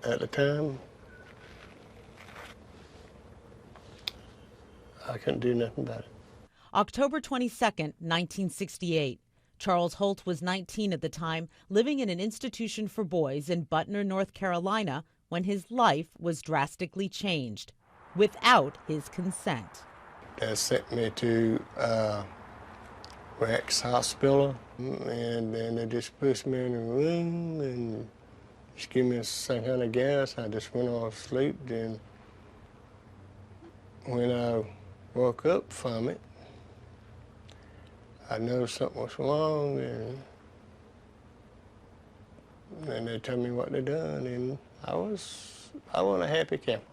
at the time, I couldn't do nothing about it. October 22nd, 1968. Charles Holt was 19 at the time, living in an institution for boys in Butner, North Carolina, when his life was drastically changed, without his consent. They sent me to Rex Hospital, and then they just pushed me in a room and just gave me some kind of gas. I just went off to sleep. Then when I woke up from it, I knew something was wrong, and then they told me what they'd done, and I wasn't a happy camper.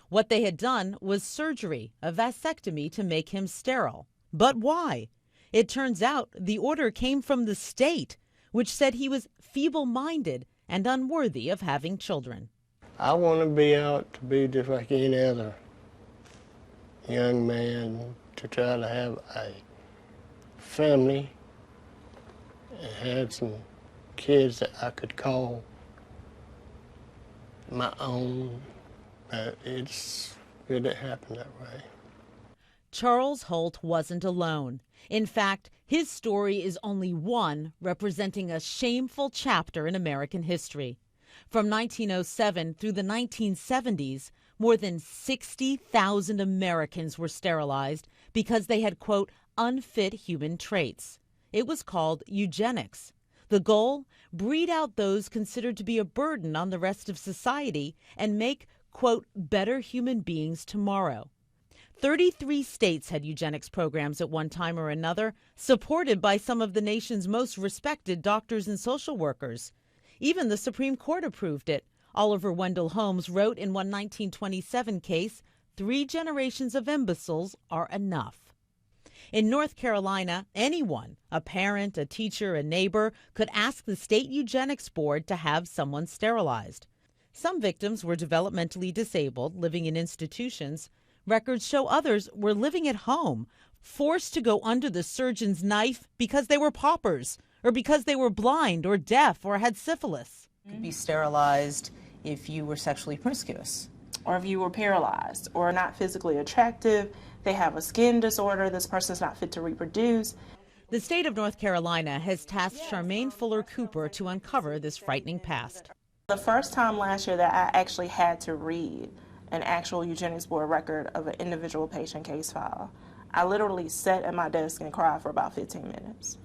What they had done was surgery, a vasectomy to make him sterile. But why? It turns out the order came from the state, which said he was feeble-minded and unworthy of having children. I want to be out to be just like any other young man, to try to have a family and had some kids that I could call my own, but it didn't happen that way. Charles Holt wasn't alone. In fact, his story is only one representing a shameful chapter in American history. From 1907 through the 1970s, more than 60,000 Americans were sterilized because they had, quote, unfit human traits. It was called eugenics. The goal? Breed out those considered to be a burden on the rest of society and make, quote, better human beings tomorrow. 33 states had eugenics programs at one time or another, supported by some of the nation's most respected doctors and social workers. Even the Supreme Court approved it. Oliver Wendell Holmes wrote in one 1927 case, 3 generations of imbeciles are enough. In North Carolina, anyone, a parent, a teacher, a neighbor, could ask the state eugenics board to have someone sterilized. Some victims were developmentally disabled, living in institutions. Records show others were living at home, forced to go under the surgeon's knife because they were paupers, or because they were blind or deaf or had syphilis. You could be sterilized if you were sexually promiscuous. Or if you were paralyzed or not physically attractive, they have a skin disorder, this person's not fit to reproduce. The state of North Carolina has tasked Charmaine Fuller Cooper to uncover this frightening past. The first time last year that I actually had to read an actual eugenics board record of an individual patient case file, I literally sat at my desk and cried for about 15 minutes.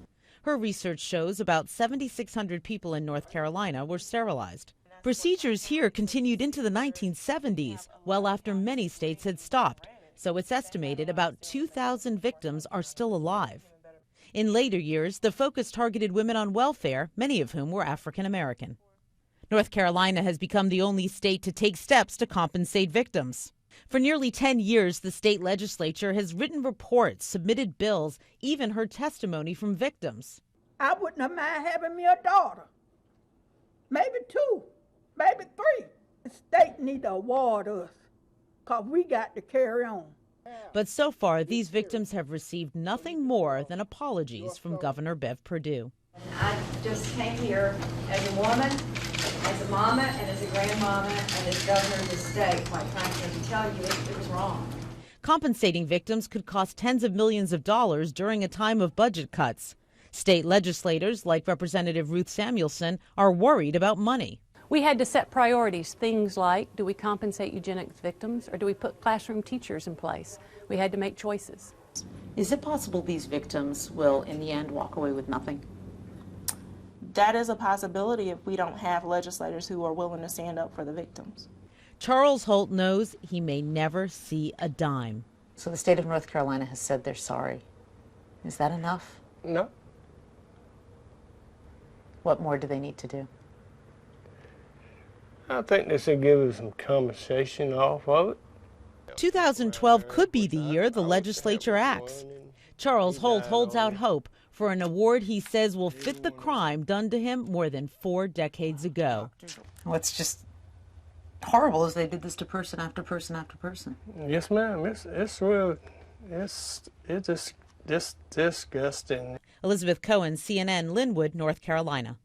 Her research shows about 7,600 people in North Carolina were sterilized. Procedures here continued into the 1970s, well after many states had stopped, so it's estimated about 2,000 victims are still alive. In later years, the focus targeted women on welfare, many of whom were African American. North Carolina has become the only state to take steps to compensate victims. For nearly 10 years, the state legislature has written reports, submitted bills, even heard testimony from victims. I wouldn't have mind having me a daughter, maybe 2, maybe 3. The state need to award us, because we got to carry on. But so far, these victims have received nothing more than apologies from Governor Bev Perdue. I just came here as a woman, as a mama, and as a grandmama, and as governor of the state, quite frankly, to tell you it was wrong. Compensating victims could cost tens of millions of dollars during a time of budget cuts. State legislators, like Representative Ruth Samuelson, are worried about money. We had to set priorities, things like, do we compensate eugenics victims or do we put classroom teachers in place? We had to make choices. Is it possible these victims will, in the end, walk away with nothing? That is a possibility if we don't have legislators who are willing to stand up for the victims. Charles Holt knows he may never see a dime. So the state of North Carolina has said they're sorry. Is that enough? No. What more do they need to do? I think they should give us some compensation off of it. 2012 could be the year the legislature acts. Charles Holt holds out hope for an award he says will fit the crime done to him more than 4 decades ago. What's just horrible is they did this to person after person after person. Yes, ma'am. It's real. It's just disgusting. Elizabeth Cohen, CNN, Linwood, North Carolina.